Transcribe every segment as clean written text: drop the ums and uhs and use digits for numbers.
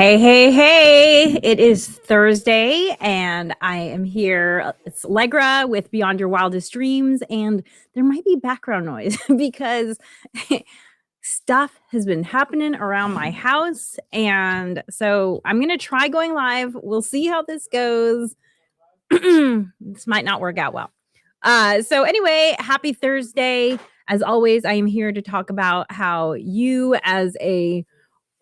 Hey, hey, hey. It is Thursday and I am here. It's Allegra with Beyond Your Wildest Dreams. And there might be background noise because stuff has been happening around my house. And so I'm going to try going live. We'll see how this goes. This might not work out well. So, anyway, happy Thursday. As always, I am here to talk about how you, as a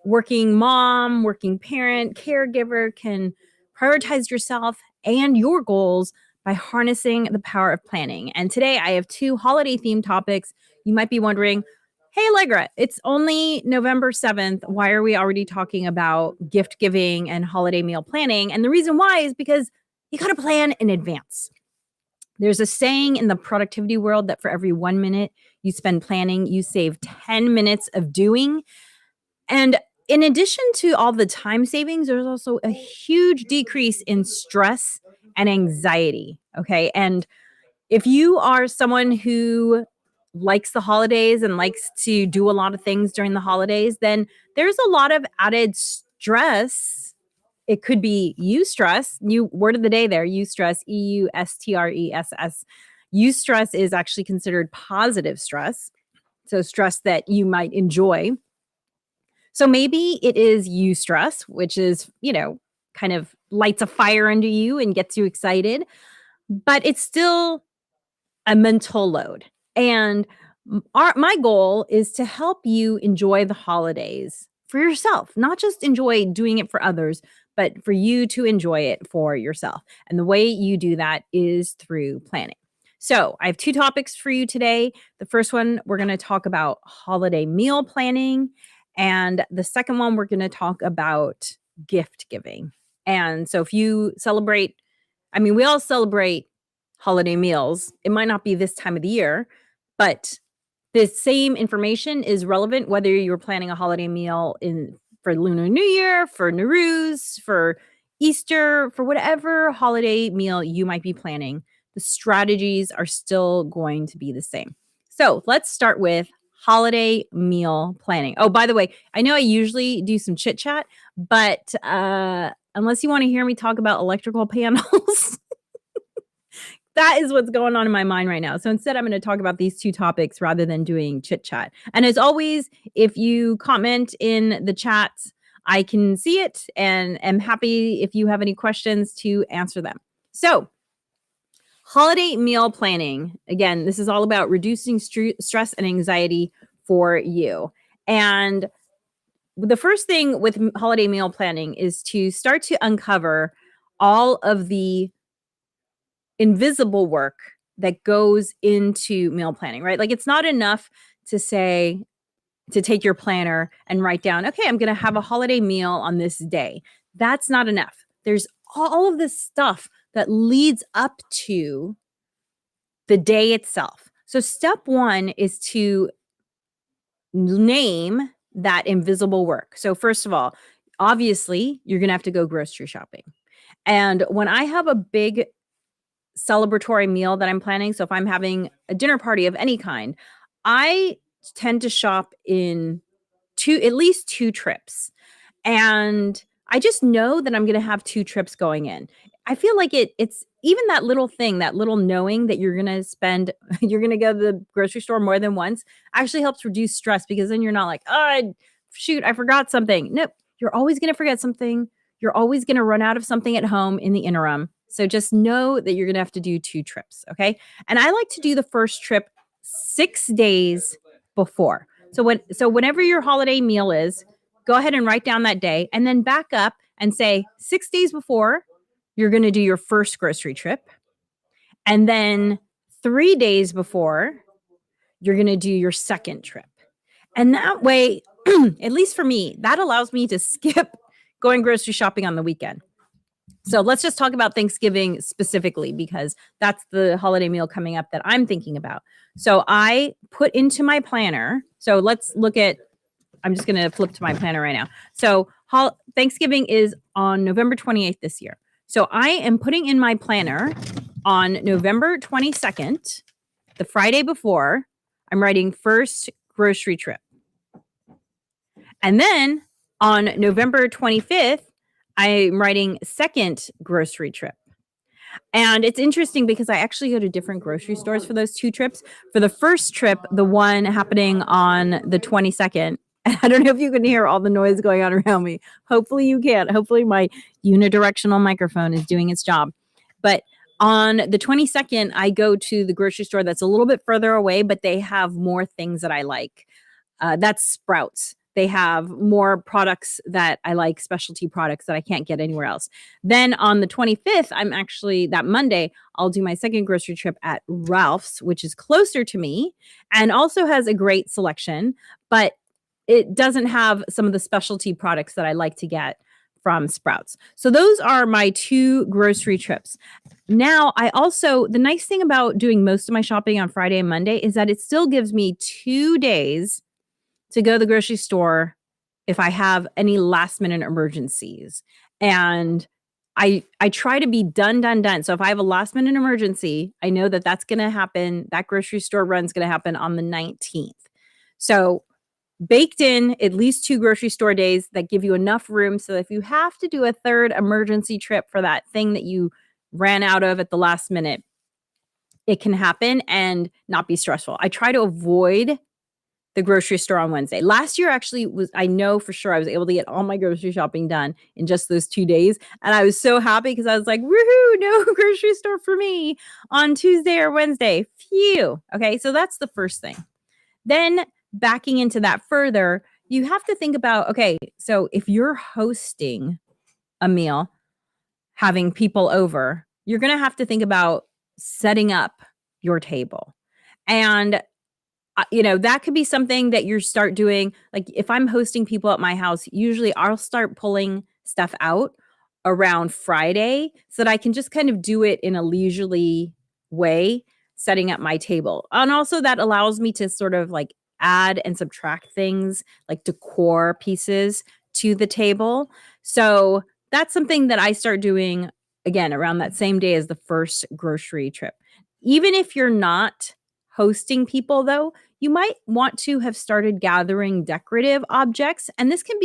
working mom, working parent, caregiver can prioritize yourself and your goals by harnessing the power of planning. And today I have two holiday themed topics. You might be wondering, hey, Allegra, it's only November 7th. Why are we already talking about gift giving and holiday meal planning? And the reason why is because you got to plan in advance. There's a saying in the productivity world that for every 1 minute you spend planning, you save 10 minutes of doing. And in addition to all the time savings, there's also a huge decrease in stress and anxiety. Okay. And if you are someone who likes the holidays and likes to do a lot of things during the holidays, then there's a lot of added stress. It could be eustress, new word of the day there, eustress, EUSTRESS. Eustress is actually considered positive stress. So stress that you might enjoy. So maybe it is eustress, which is, kind of lights a fire under you and gets you excited, but it's still a mental load. And my goal is to help you enjoy the holidays for yourself, not just enjoy doing it for others, but for you to enjoy it for yourself. And the way you do that is through planning. So, I have two topics for you today. The first one, we're going to talk about holiday meal planning. And the second one, we're going to talk about gift giving. And so, if you celebrate, we all celebrate holiday meals. It might not be this time of the year, but the same information is relevant whether you're planning a holiday meal for Lunar New Year, for Nowruz, for Easter, for whatever holiday meal you might be planning. The strategies are still going to be the same. So let's start with holiday meal planning. Oh, by the way, I know I usually do some chit chat, but unless you want to hear me talk about electrical panels, that is what's going on in my mind right now. So instead, I'm going to talk about these two topics rather than doing chit chat. And as always, if you comment in the chat, I can see it and am happy if you have any questions to answer them. So, holiday meal planning. Again, this is all about reducing stress and anxiety for you. And the first thing with holiday meal planning is to start to uncover all of the invisible work that goes into meal planning, right? Like it's not enough to take your planner and write down, okay, I'm going to have a holiday meal on this day. That's not enough. There's all of this stuff that leads up to the day itself. So step one is to name that invisible work. So first of all, obviously, you're going to have to go grocery shopping. And when I have a big celebratory meal that I'm planning, so if I'm having a dinner party of any kind, I tend to shop in at least two trips. And I just know that I'm going to have two trips going in. I feel like it's even that little thing, that little knowing that you're going to you're going to go to the grocery store more than once actually helps reduce stress because then you're not like, oh, shoot, I forgot something. Nope. You're always going to forget something. You're always going to run out of something at home in the interim. So just know that you're going to have to do two trips. Okay. And I like to do the first trip 6 days before. So whenever your holiday meal is, go ahead and write down that day and then back up and say 6 days before, you're going to do your first grocery trip. And then 3 days before, you're going to do your second trip. And that way, at least for me, that allows me to skip going grocery shopping on the weekend. So let's just talk about Thanksgiving specifically because that's the holiday meal coming up that I'm thinking about. So I put into my planner. So let's look at, I'm just going to flip to my planner right now. So Thanksgiving is on November 28th this year. So I am putting in my planner on November 22nd, the Friday before, I'm writing first grocery trip. And then On November 25th, I'm writing second grocery trip. And it's interesting because I actually go to different grocery stores for those two trips. For the first trip, the one happening on the 22nd, I don't know if you can hear all the noise going on around me. Hopefully you can't. Hopefully my unidirectional microphone is doing its job. But on the 22nd, I go to the grocery store that's a little bit further away, but they have more things that I like. That's Sprouts. They have more products that I like, specialty products that I can't get anywhere else. Then on the 25th, I'm actually that Monday, I'll do my second grocery trip at Ralph's, which is closer to me and also has a great selection, but it doesn't have some of the specialty products that I like to get from Sprouts. So those are my two grocery trips. Now, the nice thing about doing most of my shopping on Friday and Monday is that it still gives me 2 days to go to the grocery store if I have any last minute emergencies. And I try to be done. So if I have a last minute emergency, I know that that's going to happen. That grocery store run's going to happen on the 19th. So baked in at least 2 grocery store days that give you enough room so that if you have to do a third emergency trip for that thing that you ran out of at the last minute, it can happen and not be stressful. I try to avoid the grocery store on Wednesday. Last year actually I know for sure I was able to get all my grocery shopping done in just those 2 days. And I was so happy because I was like, woohoo, no grocery store for me on Tuesday or Wednesday. Phew. Okay. So that's the first thing. Then backing into that further, you have to think about, okay, so if you're hosting a meal, having people over, you're going to have to think about setting up your table. And that could be something that you start doing. Like if I'm hosting people at my house, usually I'll start pulling stuff out around Friday so that I can just kind of do it in a leisurely way, setting up my table. And also that allows me to sort of like add and subtract things like decor pieces to the table. So that's something that I start doing again around that same day as the first grocery trip. Even if you're not hosting people though, you might want to have started gathering decorative objects. And this doesn't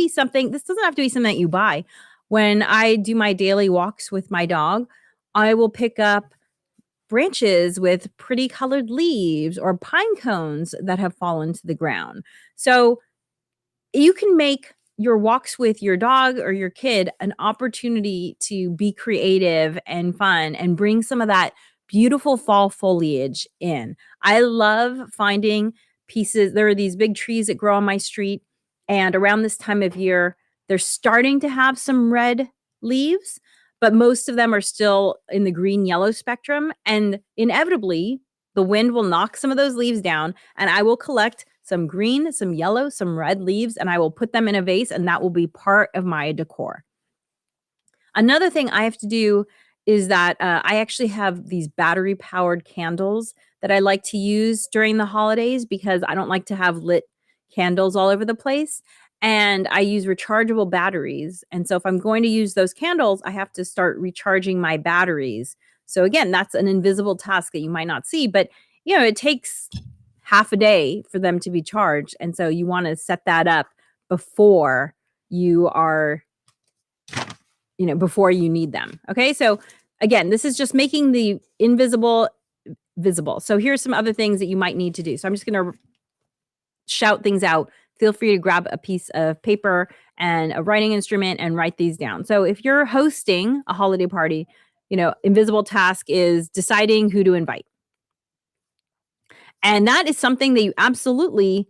have to be something that you buy. When I do my daily walks with my dog, I will pick up branches with pretty colored leaves or pine cones that have fallen to the ground. So you can make your walks with your dog or your kid an opportunity to be creative and fun and bring some of that beautiful fall foliage in. I love finding pieces. There are these big trees that grow on my street, and around this time of year, they're starting to have some red leaves, but most of them are still in the green yellow spectrum. And inevitably, the wind will knock some of those leaves down, and I will collect some green, some yellow, some red leaves, and I will put them in a vase, and that will be part of my decor. Another thing I have to do is that I actually have these battery powered candles that I like to use during the holidays because I don't like to have lit candles all over the place. And I use rechargeable batteries. And so if I'm going to use those candles, I have to start recharging my batteries. So again, that's an invisible task that you might not see, but it takes half a day for them to be charged. And so you want to set that up before you are before you need them. Okay. So again, this is just making the invisible visible. So here's some other things that you might need to do. So I'm just going to shout things out. Feel free to grab a piece of paper and a writing instrument and write these down. So if you're hosting a holiday party, invisible task is deciding who to invite. And that is something that you absolutely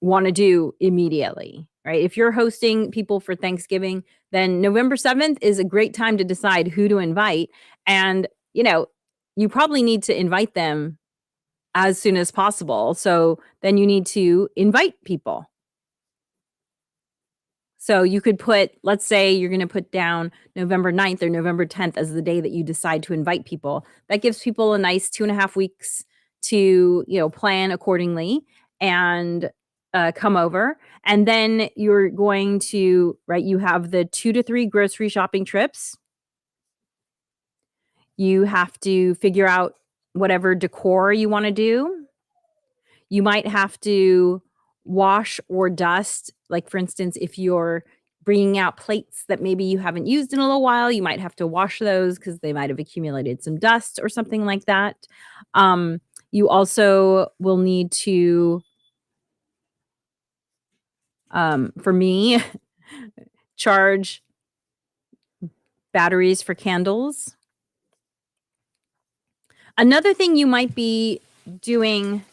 want to do immediately, right? If you're hosting people for Thanksgiving, then November 7th is a great time to decide who to invite. And, you probably need to invite them as soon as possible. So then you need to invite people. So you could let's say you're going to put down November 9th or November 10th as the day that you decide to invite people. That gives people a nice 2.5 weeks to, plan accordingly and come over. And then you're going to, right, you have the 2 to 3 grocery shopping trips. You have to figure out whatever decor you want to do. You might have to wash or dust. Like, for instance, if you're bringing out plates that maybe you haven't used in a little while. You might have to wash those because they might have accumulated some dust or something like that. You also will need to, for me, charge batteries for candles. Another thing you might be doing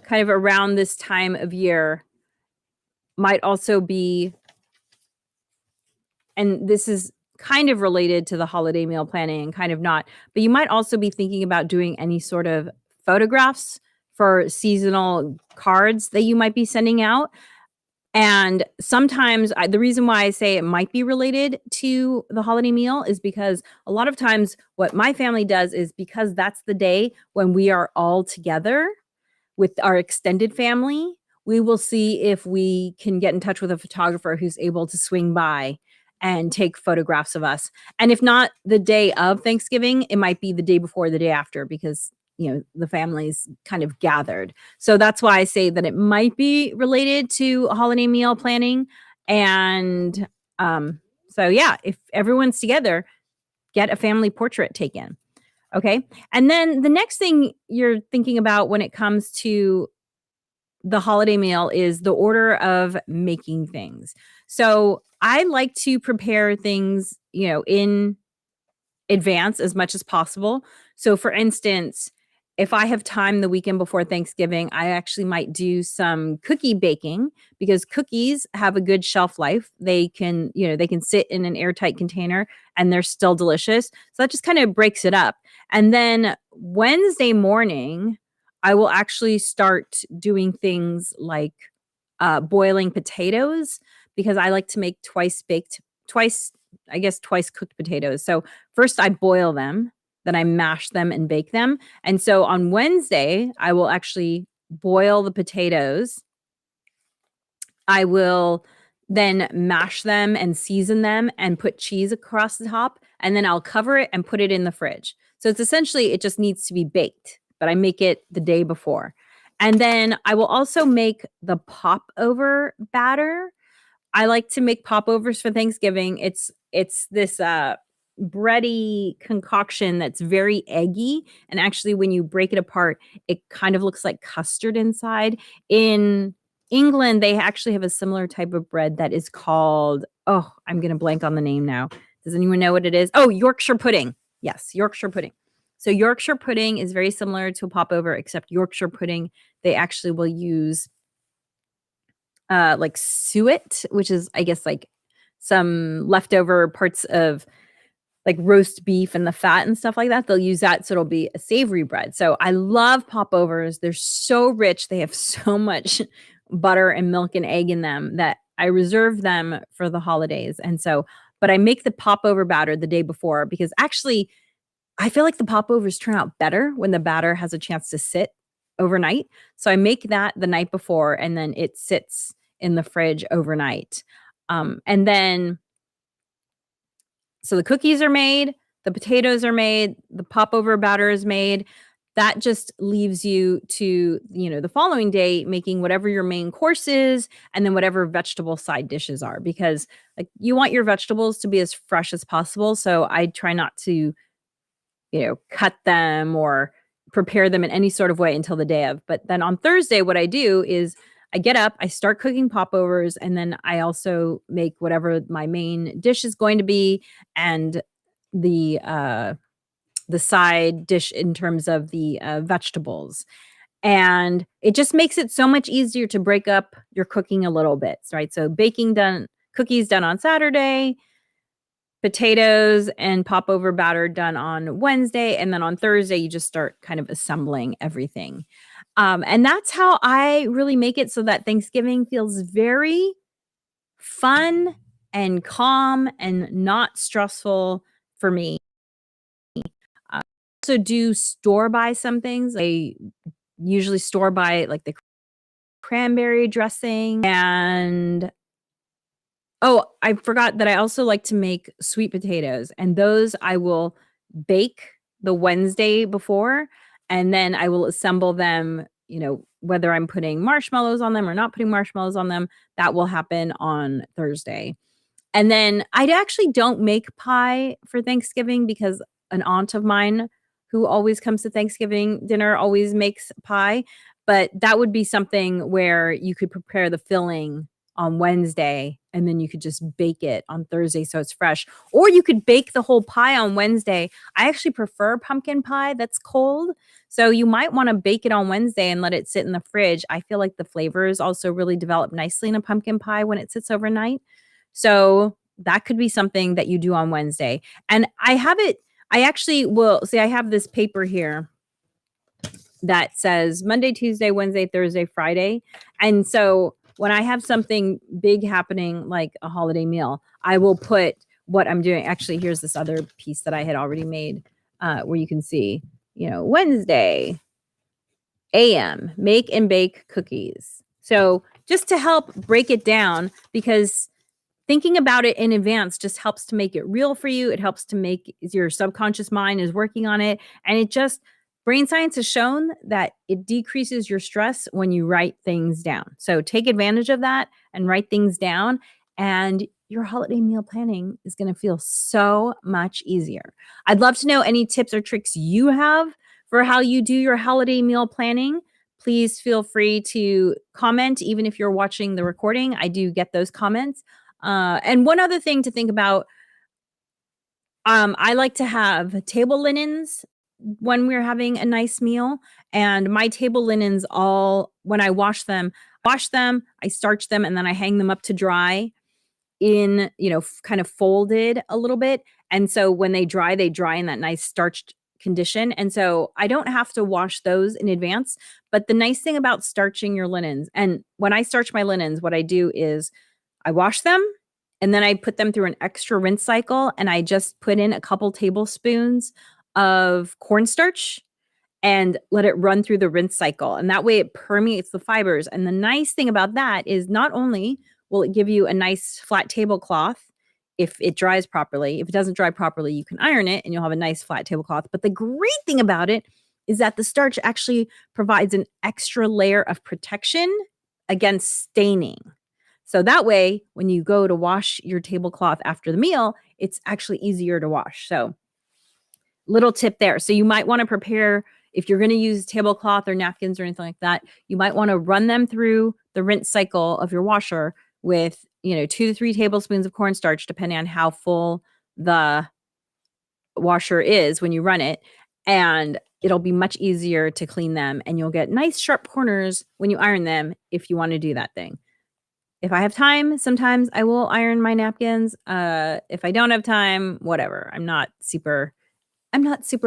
kind of around this time of year might also be, and this is kind of related to the holiday meal planning and kind of not, but you might also be thinking about doing any sort of photographs for seasonal cards that you might be sending out. And sometimes the reason why I say it might be related to the holiday meal is because a lot of times what my family does is, because that's the day when we are all together with our extended family, we will see if we can get in touch with a photographer who's able to swing by and take photographs of us. And if not the day of Thanksgiving, it might be the day before, the day after, because the family's kind of gathered. So that's why I say that it might be related to holiday meal planning. And so yeah, if everyone's together, get a family portrait taken. Okay. And then the next thing you're thinking about when it comes to the holiday meal is the order of making things. So I like to prepare things, in advance as much as possible. So for instance, if I have time the weekend before Thanksgiving, I actually might do some cookie baking, because cookies have a good shelf life. They can, they can sit in an airtight container and they're still delicious. So that just kind of breaks it up. And then Wednesday morning, I will actually start doing things like boiling potatoes, because I like to make twice cooked potatoes. So first I boil them, then I mash them and bake them. And so on Wednesday, I will actually boil the potatoes. I will then mash them and season them and put cheese across the top, and then I'll cover it and put it in the fridge. So it's essentially, it just needs to be baked, but I make it the day before. And then I will also make the popover batter. I like to make popovers for Thanksgiving. It's this bready concoction that's very eggy, and actually when you break it apart, it kind of looks like custard inside. In England, they actually have a similar type of bread that is called, oh, I'm going to blank on the name now. Does anyone know what it is? Oh, Yorkshire pudding. Yes, Yorkshire pudding. So Yorkshire pudding is very similar to a popover, except Yorkshire pudding, they actually will use like suet, which is, I guess, like some leftover parts of like roast beef and the fat and stuff like that. They'll use that, so it'll be a savory bread. So I love popovers. They're so rich. They have so much butter and milk and egg in them that I reserve them for the holidays. And so, but I make the popover batter the day before, because actually I feel like the popovers turn out better when the batter has a chance to sit overnight. So I make that the night before, and then it sits in the fridge overnight. And then, so the cookies are made, the potatoes are made, the popover batter is made. That just leaves you to, the following day making whatever your main course is, and then whatever vegetable side dishes are, because like you want your vegetables to be as fresh as possible. So I try not to, cut them or prepare them in any sort of way until the day of. But then on Thursday, what I do is I get up, I start cooking popovers, and then I also make whatever my main dish is going to be, and the side dish in terms of the vegetables. And it just makes it so much easier to break up your cooking a little bit, right? So baking done, cookies done on Saturday, potatoes and popover batter done on Wednesday, and then on Thursday you just start kind of assembling everything. And that's how I really make it so that Thanksgiving feels very fun and calm and not stressful for me. I also do store buy some things. I usually store buy like the cranberry dressing, and oh, I forgot that I also like to make sweet potatoes, and those I will bake the Wednesday before, and then I will assemble them, whether I'm putting marshmallows on them or not putting marshmallows on them, that will happen on Thursday. And then I actually don't make pie for Thanksgiving because an aunt of mine who always comes to Thanksgiving dinner always makes pie, but that would be something where you could prepare the filling on Wednesday and then you could just bake it on Thursday so it's fresh. Or you could bake the whole pie on Wednesday. I actually prefer pumpkin pie that's cold. So you might want to bake it on Wednesday and let it sit in the fridge. I feel like the flavors also really develop nicely in a pumpkin pie when it sits overnight. So that could be something that you do on Wednesday. And I actually will see, I have this paper here that says Monday, Tuesday, Wednesday, Thursday, Friday. And so when I have something big happening, like a holiday meal, I will put what I'm doing. Actually, here's this other piece that I had already made where you can see, Wednesday, AM, make and bake cookies. So just to help break it down, because thinking about it in advance just helps to make it real for you. It helps to make your subconscious mind is working on it. And it just, brain science has shown that it decreases your stress when you write things down. So take advantage of that and write things down. And your holiday meal planning is going to feel so much easier. I'd love to know any tips or tricks you have for how you do your holiday meal planning. Please feel free to comment, even if you're watching the recording. I do get those comments. And one other thing to think about, I like to have table linens when we're having a nice meal. And my table linens when I wash them, I starch them, and then I hang them up to dry in, kind of folded a little bit. And so when they dry in that nice starched condition. And so I don't have to wash those in advance. But the nice thing about starching your linens, and when I starch my linens, what I do is I wash them and then I put them through an extra rinse cycle and I just put in a couple tablespoons of cornstarch and let it run through the rinse cycle. And that way it permeates the fibers. And the nice thing about that is not only will it give you a nice flat tablecloth if it dries properly. If it doesn't dry properly, you can iron it and you'll have a nice flat tablecloth. But the great thing about it is that the starch actually provides an extra layer of protection against staining. So that way, when you go to wash your tablecloth after the meal, it's actually easier to wash. So little tip there. So you might want to prepare, if you're going to use tablecloth or napkins or anything like that, you might want to run them through the rinse cycle of your washer with, 2 to 3 tablespoons of cornstarch, depending on how full the washer is when you run it. And it'll be much easier to clean them. And you'll get nice sharp corners when you iron them if you want to do that thing. If I have time, sometimes I will iron my napkins. If I don't have time, whatever. I'm not super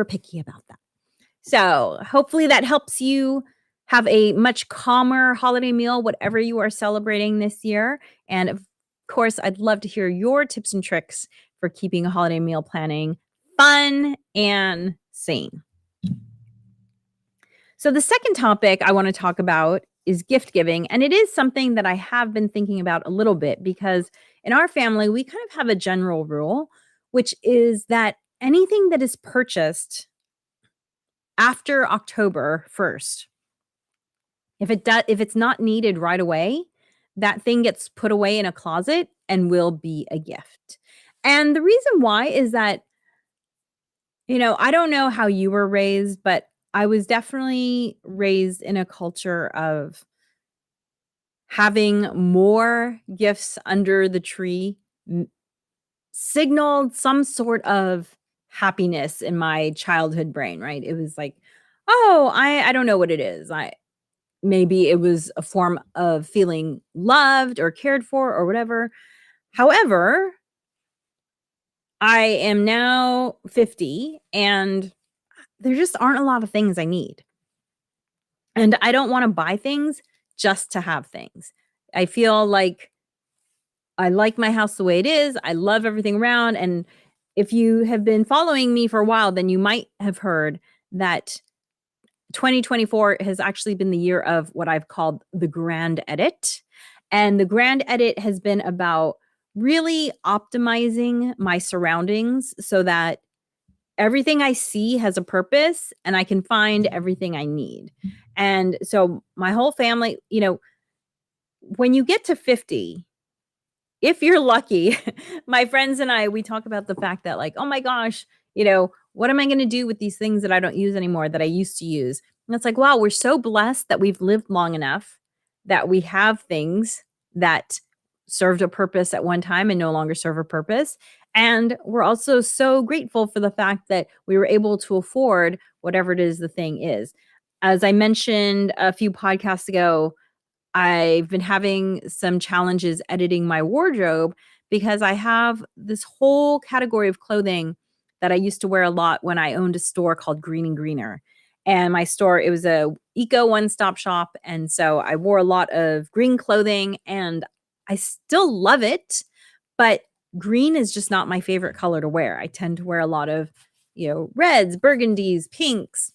picky about that. So hopefully that helps you have a much calmer holiday meal, whatever you are celebrating this year. And of course, I'd love to hear your tips and tricks for keeping a holiday meal planning fun and sane. So the second topic I want to talk about is gift giving. And it is something that I have been thinking about a little bit because in our family, we kind of have a general rule, which is that anything that is purchased after October 1st, if it's not needed right away, that thing gets put away in a closet and will be a gift. And the reason why is that, I don't know how you were raised, but I was definitely raised in a culture of having more gifts under the tree signaled some sort of happiness in my childhood brain, right? It was like, oh, I don't know what it is. Maybe it was a form of feeling loved or cared for or whatever. However, I am now 50 and there just aren't a lot of things I need. And I don't want to buy things just to have things. I feel like I like my house the way it is. I love everything around. And if you have been following me for a while, then you might have heard that 2024 has actually been the year of what I've called the grand edit. And the grand edit has been about really optimizing my surroundings so that everything I see has a purpose and I can find everything I need. And so my whole family, when you get to 50, if you're lucky, my friends and I, we talk about the fact that like, oh my gosh, what am I going to do with these things that I don't use anymore that I used to use? And it's like, wow, we're so blessed that we've lived long enough that we have things that served a purpose at one time and no longer serve a purpose. And we're also so grateful for the fact that we were able to afford whatever it is the thing is. As I mentioned a few podcasts ago, I've been having some challenges editing my wardrobe because I have this whole category of clothing that I used to wear a lot when I owned a store called Green and Greener. And my store, it was a eco one-stop shop. And so I wore a lot of green clothing and I still love it, but green is just not my favorite color to wear. I tend to wear a lot of, reds, burgundies, pinks,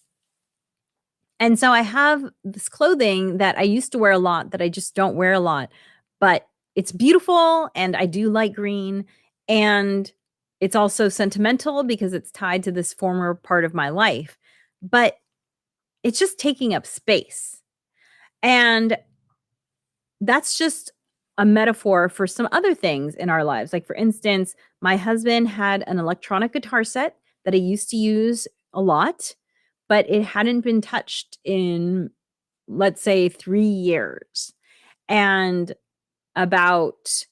and so I have this clothing that I used to wear a lot that I just don't wear a lot, but it's beautiful and I do like green. And it's also sentimental because it's tied to this former part of my life, but it's just taking up space. And that's just a metaphor for some other things in our lives. Like, for instance, my husband had an electronic guitar set that he used to use a lot, but it hadn't been touched in, let's say, 3 years. And about,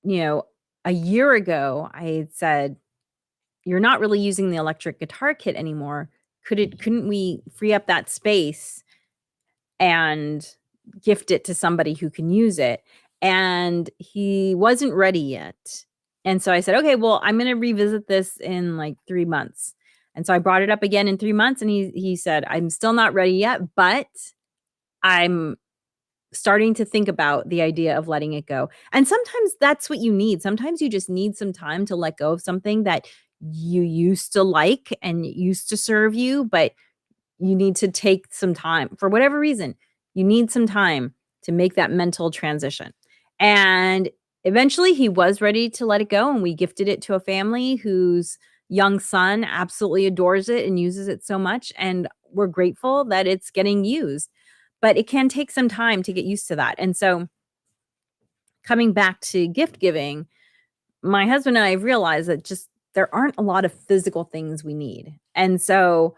you know, a year ago, I had said, "You're not really using the electric guitar kit anymore. Couldn't we free up that space and gift it to somebody who can use it?" And he wasn't ready yet. And so I said, "Okay, well, I'm gonna revisit this in like 3 months." And so I brought it up again in 3 months and he said, "I'm still not ready yet, but I'm starting to think about the idea of letting it go." And sometimes that's what you need. Sometimes you just need some time to let go of something that you used to like and used to serve you, but you need to take some time for whatever reason. You need some time to make that mental transition. And eventually he was ready to let it go. And we gifted it to a family whose young son absolutely adores it and uses it so much. And we're grateful that it's getting used. But it can take some time to get used to that. And so, coming back to gift giving, my husband and I realized that just there aren't a lot of physical things we need. And so,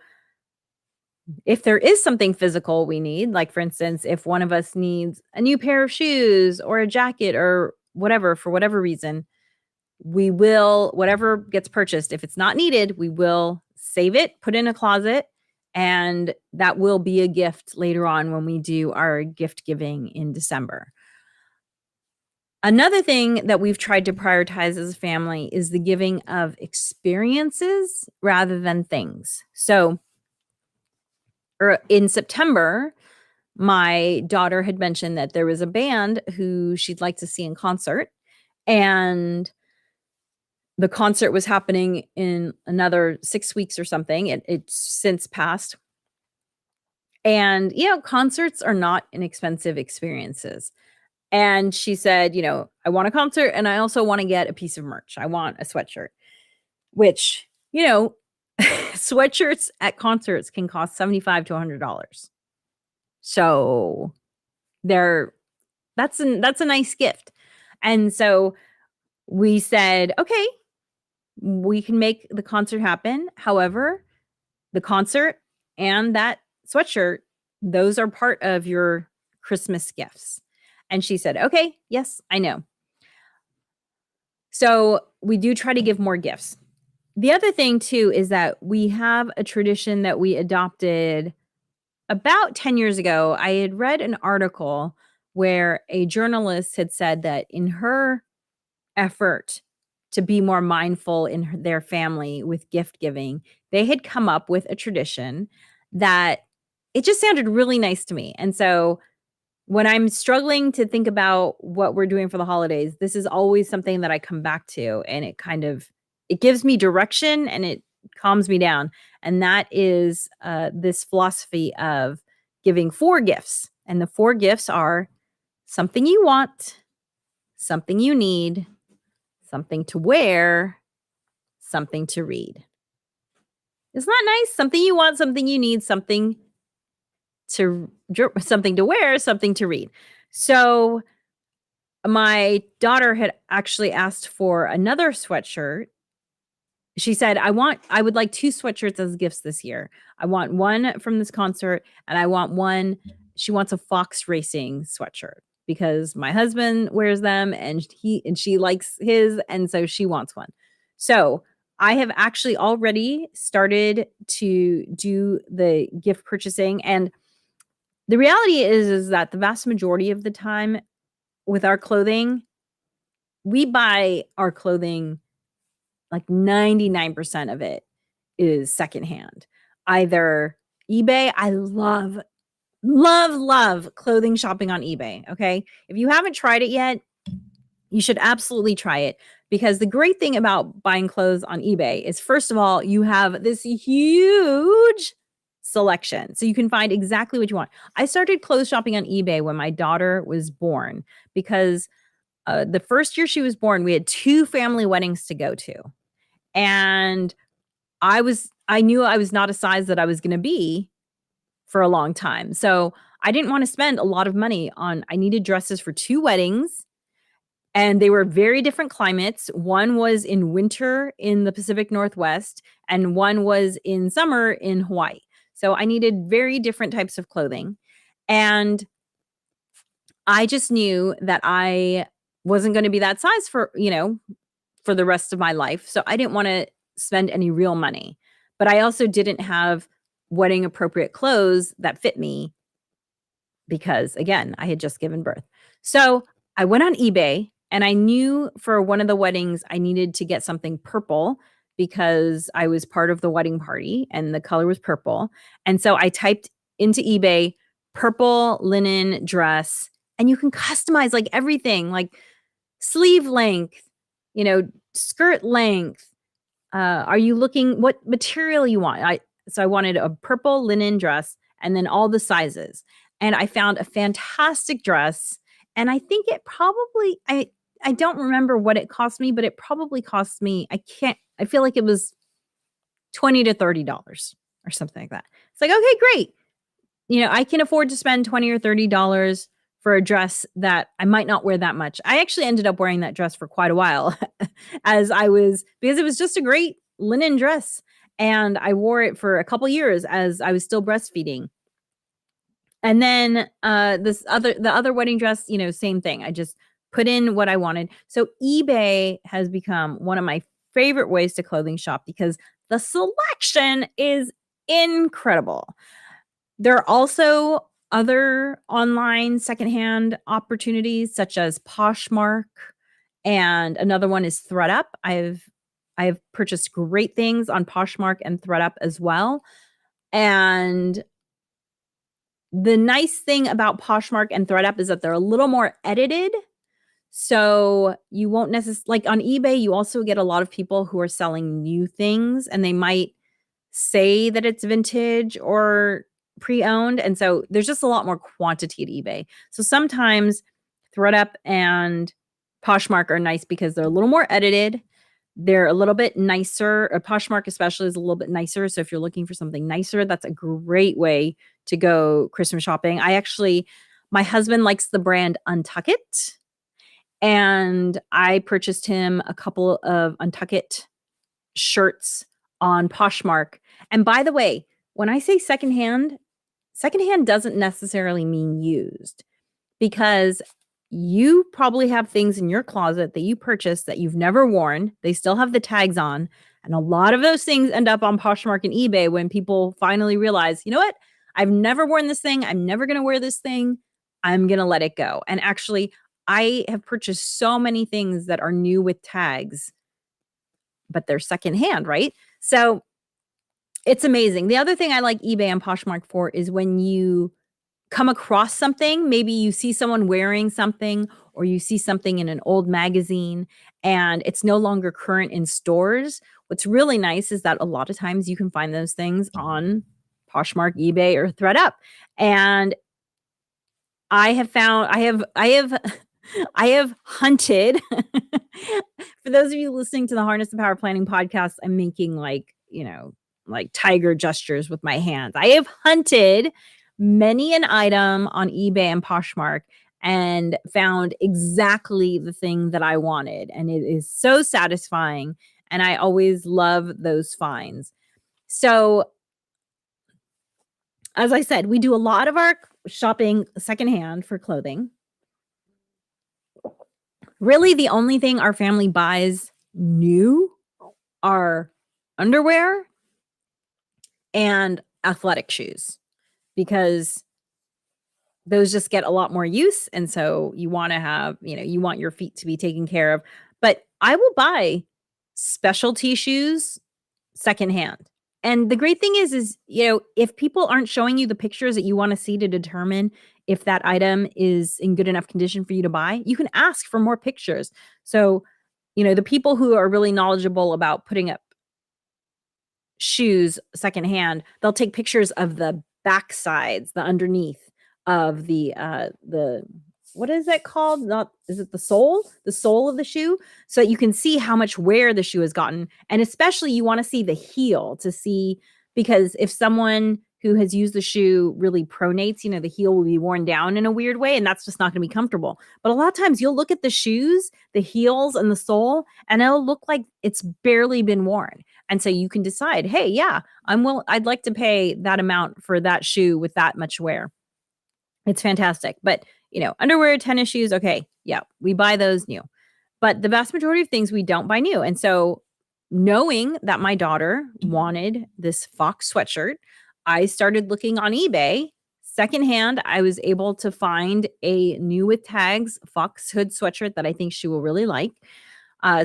if there is something physical we need, like for instance, if one of us needs a new pair of shoes or a jacket or whatever, for whatever reason, we will, whatever gets purchased, if it's not needed, we will save it, put it in a closet, and that will be a gift later on when we do our gift giving in December. Another thing that we've tried to prioritize as a family is the giving of experiences rather than things. So, in September, my daughter had mentioned that there was a band who she'd like to see in concert, and the concert was happening in another 6 weeks or something. It's since passed. And, concerts are not inexpensive experiences. And she said, "I want a concert and I also wanna get a piece of merch. I want a sweatshirt," which, sweatshirts at concerts can cost 75 to $100. So, they're that's a nice gift. And so we said, "Okay, we can make the concert happen. However, the concert and that sweatshirt, those are part of your Christmas gifts." And she said, "Okay, yes, I know." So we do try to give more gifts. The other thing too is that we have a tradition that we adopted about 10 years ago. I had read an article where a journalist had said that in her effort to be more mindful in their family with gift giving, they had come up with a tradition that it just sounded really nice to me. And so when I'm struggling to think about what we're doing for the holidays, this is always something that I come back to, and it gives me direction and it calms me down. And that is this philosophy of giving 4 gifts. And the 4 gifts are something you want, something you need, something to wear, something to read. Isn't that nice? Something you want, something you need, something to wear, something to read. So my daughter had actually asked for another sweatshirt. She said, I would like 2 sweatshirts as gifts this year. I want one from this concert, and I want one she wants a Fox Racing sweatshirt because my husband wears them and she likes his, and so she wants one. So, I have actually already started to do the gift purchasing, and the reality is that the vast majority of the time with our clothing, we buy our clothing like 99% of it is secondhand. Either eBay, I love clothing shopping on eBay, okay? If you haven't tried it yet, you should absolutely try it because the great thing about buying clothes on eBay is, first of all, you have this huge selection. So you can find exactly what you want. I started clothes shopping on eBay when my daughter was born because the first year she was born, we had 2 family weddings to go to. And I knew I was not a size that I was gonna be for a long time. So, I didn't wanna spend a lot of money I needed dresses for 2 weddings, and they were very different climates. One was in winter in the Pacific Northwest, and one was in summer in Hawaii. So, I needed very different types of clothing, and I just knew that I wasn't gonna be that size for the rest of my life, so I didn't wanna spend any real money. But I also didn't have wedding appropriate clothes that fit me because, again, I had just given birth. So, I went on eBay, and I knew for one of the weddings, I needed to get something purple because I was part of the wedding party, and the color was purple, and so I typed into eBay, "purple linen dress," and you can customize, like, everything, like sleeve length, skirt length, are you looking what material you want? I wanted a purple linen dress and then all the sizes. And I found a fantastic dress, and I think it probably I don't remember what it cost me, but it probably cost me I feel like it was 20 to $30 or something like that. It's like, "Okay, great. I can afford to spend 20 or $30 for a dress that I might not wear that much." I actually ended up wearing that dress for quite a while because it was just a great linen dress, and I wore it for a couple years as I was still breastfeeding. And then, the other wedding dress, same thing. I just put in what I wanted. So eBay has become one of my favorite ways to clothing shop because the selection is incredible. There are also other online secondhand opportunities such as Poshmark, and another one is ThredUp. I've purchased great things on Poshmark and ThredUp as well, and the nice thing about Poshmark and ThredUp is that they're a little more edited, so you won't like on eBay, you also get a lot of people who are selling new things, and they might say that it's vintage or pre-owned, and so there's just a lot more quantity at eBay. So sometimes ThredUp and Poshmark are nice because they're a little more edited. They're a little bit nicer. Poshmark especially is a little bit nicer. So if you're looking for something nicer, that's a great way to go Christmas shopping. My husband likes the brand Untuckit, and I purchased him a couple of Untuckit shirts on Poshmark. And by the way, when I say secondhand doesn't necessarily mean used because you probably have things in your closet that you purchased that you've never worn. They still have the tags on. And a lot of those things end up on Poshmark and eBay when people finally realize, you know what? I've never worn this thing. I'm never going to wear this thing. I'm going to let it go. And actually, I have purchased so many things that are new with tags, but they're secondhand, right? So it's amazing. The other thing I like eBay and Poshmark for is when you come across something, maybe you see someone wearing something or you see something in an old magazine and it's no longer current in stores. What's really nice is that a lot of times you can find those things on Poshmark, eBay, or ThredUp. And I have hunted. For those of you listening to the Harness the Power Planning podcast, I'm making like tiger gestures with my hands. I have hunted many an item on eBay and Poshmark, and found exactly the thing that I wanted. And it is so satisfying. And I always love those finds. So, as I said, we do a lot of our shopping secondhand for clothing. Really, the only thing our family buys new are underwear and athletic shoes because those just get a lot more use, and so you wanna have you want your feet to be taken care of, but I will buy specialty shoes secondhand, and the great thing is, if people aren't showing you the pictures that you wanna see to determine if that item is in good enough condition for you to buy, you can ask for more pictures. So, the people who are really knowledgeable about putting up shoes secondhand, they'll take pictures of the back sides, the underneath of the what is that called? Not is it the sole? The sole of the shoe, so that you can see how much wear the shoe has gotten, and especially you wanna see the heel to see because if someone who has used the shoe really pronates, the heel will be worn down in a weird way, and that's just not gonna be comfortable. But a lot of times you'll look at the shoes, the heels and the sole, and it'll look like it's barely been worn. And so you can decide, "Hey, yeah, I'd like to pay that amount for that shoe with that much wear." It's fantastic. But, underwear, tennis shoes, okay, yeah, we buy those new. But the vast majority of things we don't buy new. And so knowing that my daughter wanted this fox sweatshirt, I started looking on eBay. Secondhand, I was able to find a new with tags fox hood sweatshirt that I think she will really like.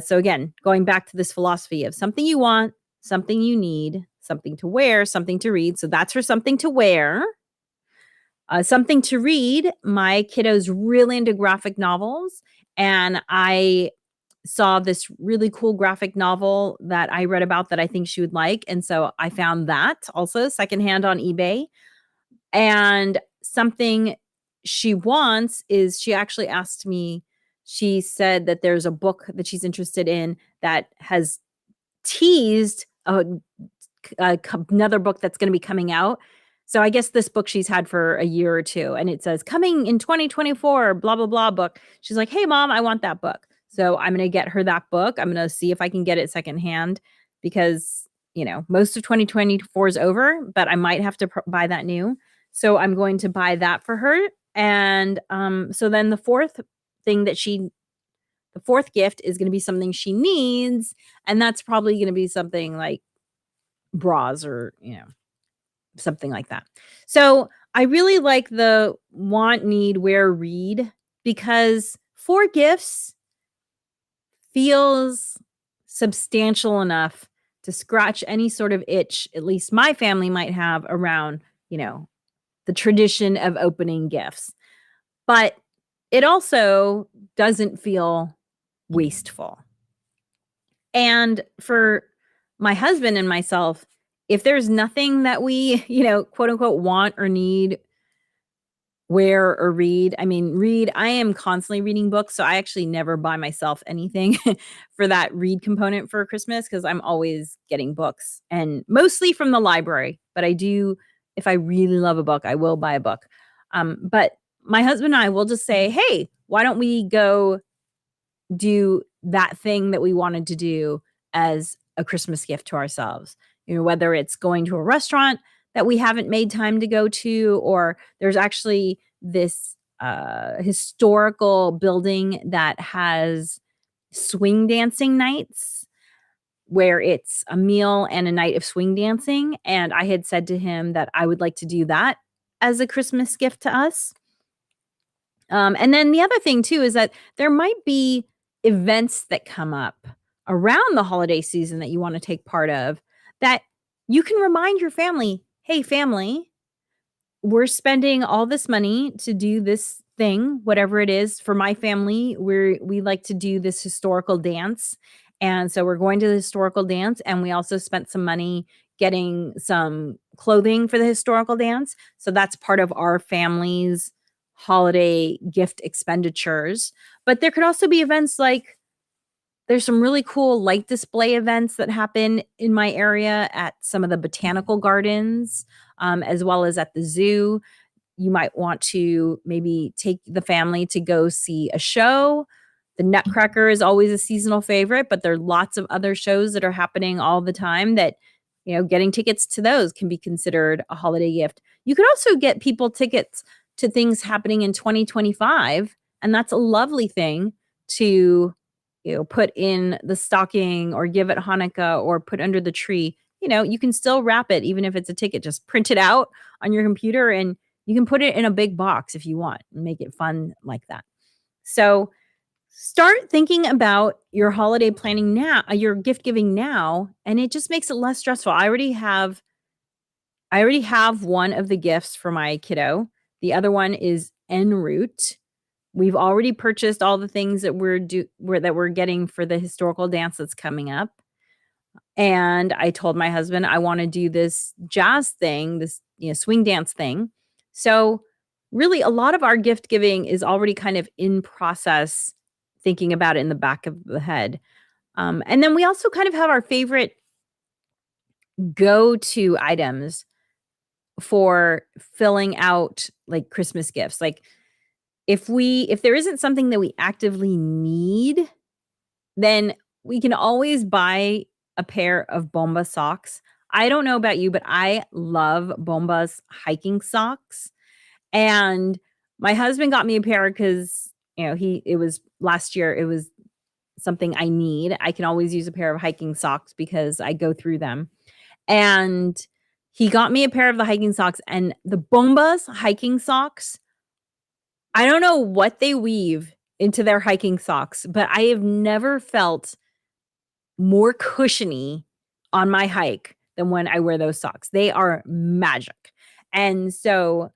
So again, going back to this philosophy of something you want, something you need, something to wear, something to read. So that's her something to wear. Something to read. My kiddo's really into graphic novels, and I saw this really cool graphic novel that I read about that I think she would like, and so I found that also secondhand on eBay. And something she wants is she actually asked me, she said that there's a book that she's interested in that has teased another book that's gonna be coming out. So I guess this book she's had for a year or 2, and it says, "Coming in 2024, blah, blah, blah book." She's like, "Hey, mom, I want that book." So I'm gonna get her that book. I'm gonna see if I can get it secondhand because, most of 2024 is over, but I might have to buy that new. So I'm going to buy that for her. And so then thing that she the fourth gift is gonna be something she needs, and that's probably gonna be something like bras or, something like that. So I really like the want, need, wear, read because 4 gifts feels substantial enough to scratch any sort of itch, at least my family might have around, the tradition of opening gifts. But it also doesn't feel wasteful. And for my husband and myself, if there's nothing that we, quote unquote, want or need, wear or read, I mean, read, I am constantly reading books. So I actually never buy myself anything for that read component for Christmas because I'm always getting books and mostly from the library. But I do, if I really love a book, I will buy a book. But my husband and I will just say, hey, why don't we go do that thing that we wanted to do as a Christmas gift to ourselves. Whether it's going to a restaurant that we haven't made time to go to, or there's actually this historical building that has swing dancing nights where it's a meal and a night of swing dancing. And I had said to him that I would like to do that as a Christmas gift to us. And then the other thing too is that there might be events that come up around the holiday season that you want to take part of that you can remind your family, "Hey family, we're spending all this money to do this thing, whatever it is. For my family, we like to do this historical dance. And so we're going to the historical dance and we also spent some money getting some clothing for the historical dance. So that's part of our family's holiday gift expenditures. But there could also be events like there's some really cool light display events that happen in my area at some of the botanical gardens, as well as at the zoo. You might want to maybe take the family to go see a show. The Nutcracker is always a seasonal favorite, but there are lots of other shows that are happening all the time that, getting tickets to those can be considered a holiday gift. You could also get people tickets to things happening in 2025, and that's a lovely thing to, put in the stocking or give at Hanukkah or put under the tree. You can still wrap it even if it's a ticket. Just print it out on your computer and you can put it in a big box if you want and make it fun like that. So start thinking about your holiday planning now, your gift giving now, and it just makes it less stressful. I already have one of the gifts for my kiddo. The other one is en route. We've already purchased all the things that we're getting for the historical dance that's coming up. And I told my husband I want to do this jazz thing, this swing dance thing. So really a lot of our gift giving is already kind of in process, thinking about it in the back of the head. And then we also kind of have our favorite go-to items for filling out like Christmas gifts. Like if there isn't something that we actively need, then we can always buy a pair of Bomba socks. I don't know about you, but I love Bomba's hiking socks. And my husband got me a pair because, it was last year, it was something I need. I can always use a pair of hiking socks because I go through them. And he got me a pair of the hiking socks, and the Bomba's hiking socks, I don't know what they weave into their hiking socks, but I have never felt more cushiony on my hike than when I wear those socks. They are magic. And so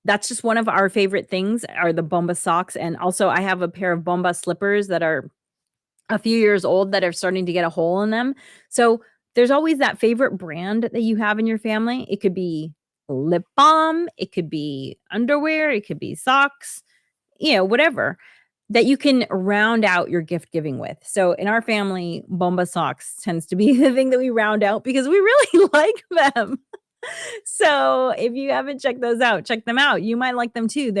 that's just one of our favorite things are the Bomba socks. And also I have a pair of Bomba slippers that are a few years old that are starting to get a hole in them. So there's always that favorite brand that you have in your family. It could be lip balm, it could be underwear, it could be socks, whatever that you can round out your gift giving with. So in our family, Bomba socks tends to be the thing that we round out because we really like them. So if you haven't checked those out, check them out. You might like them too.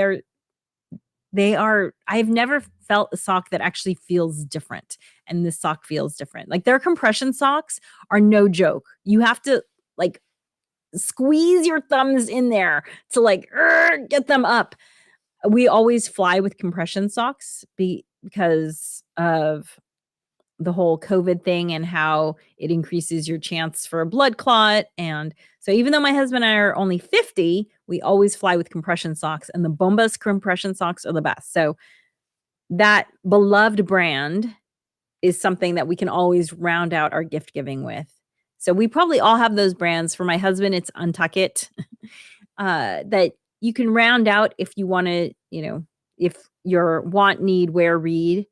I've never felt a sock that actually feels different. And this sock feels different. Like their compression socks are no joke. You have to like squeeze your thumbs in there to get them up. We always fly with compression socks because of the whole COVID thing and how it increases your chance for a blood clot. And so even though my husband and I are only 50, we always fly with compression socks, and the Bombas compression socks are the best. So that beloved brand is something that we can always round out our gift giving with. So we probably all have those brands. For my husband, it's Untuck It, that you can round out if you want to, if your want, need, wear, read.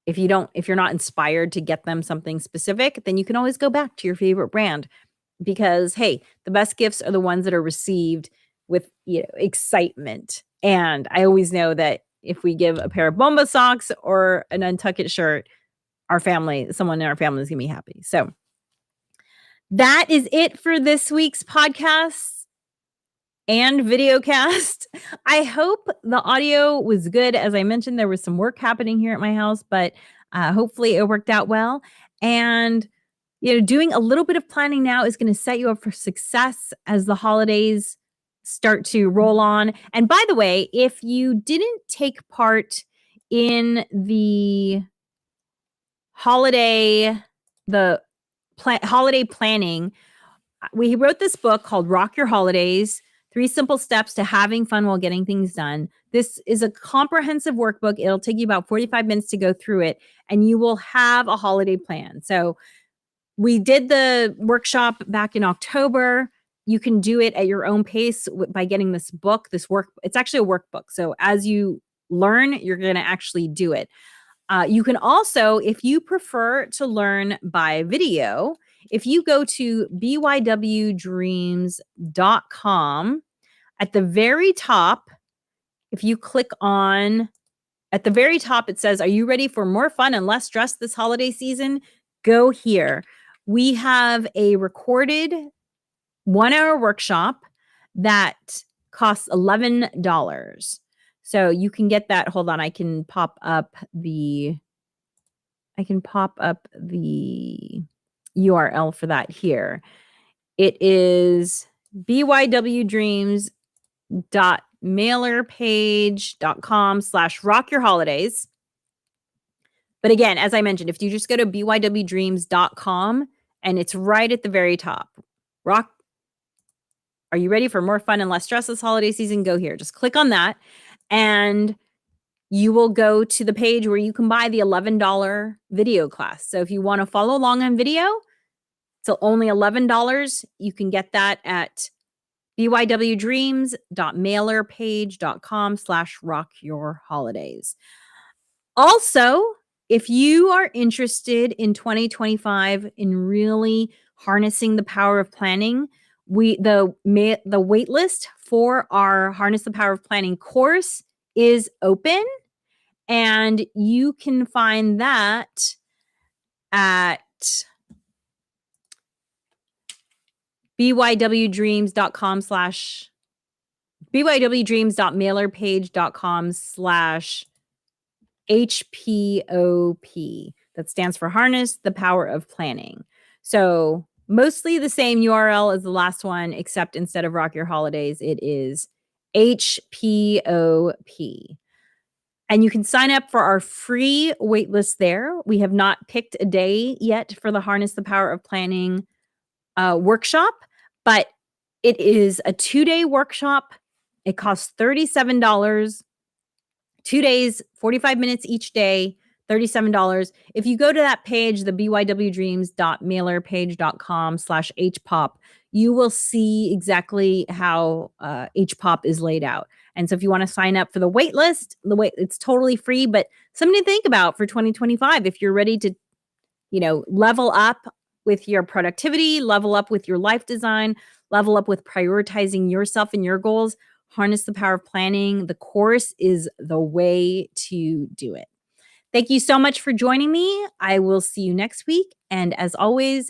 If you're not inspired to get them something specific, then you can always go back to your favorite brand because, hey, the best gifts are the ones that are received with, excitement. And I always know that if we give a pair of Bomba socks or an Untuck It shirt, someone in our family is going to be happy. So that is it for this week's podcast and videocast. I hope the audio was good. As I mentioned, there was some work happening here at my house, but hopefully it worked out well. And, doing a little bit of planning now is going to set you up for success as the holidays start to roll on. And by the way, if you didn't take part in the holiday planning, we wrote this book called Rock Your Holidays: 3 Simple Steps to Having Fun While Getting Things Done. This is a comprehensive workbook. It'll take you about 45 minutes to go through it, and you will have a holiday plan. So we did the workshop back in October. You can do it at your own pace by getting this book, it's actually a workbook. So as you learn, you're going to actually do it. You can also, if you prefer to learn by video, if you go to bywdreams.com, at the very top, if you click on, at the very top, it says, "Are you ready for more fun and less stress this holiday season?" Go here. We have a recorded 1-hour workshop that costs $11. So you can get that. Hold on, I can pop up the URL for that here. It is bywwdreams.mailerpage.com/rockyourholidays. But again, as I mentioned, if you just go to bywwdreams.com and it's right at the very top, are you ready for more fun and less stress this holiday season? Go here. Just click on that and you will go to the page where you can buy the $11 video class. So if you want to follow along on video, it's only $11. You can get that at bywdreams.mailerpage.com/rockyourholidays. Also, if you are interested in 2025 in really harnessing the power of planning, the wait list for our Harness the Power of Planning course is open, and you can find that at bywdreams.mailerpage.com/HPOP. That stands for Harness the Power of Planning. So mostly the same URL as the last one, except instead of Rock Your Holidays, it is HPOP. And you can sign up for our free waitlist there. We have not picked a day yet for the Harness the Power of Planning workshop, but it is a 2-day workshop. It costs $37. 2 days, 45 minutes each day, $37. If you go to that page, the bywdreams.mailerpage.com/HPOP, you will see exactly how HPOP is laid out. And so if you want to sign up for the wait list, it's totally free, but something to think about for 2025 if you're ready to, level up with your productivity, level up with your life design, level up with prioritizing yourself and your goals. Harness the Power of Planning. The course is the way to do it. Thank you so much for joining me. I will see you next week. And as always,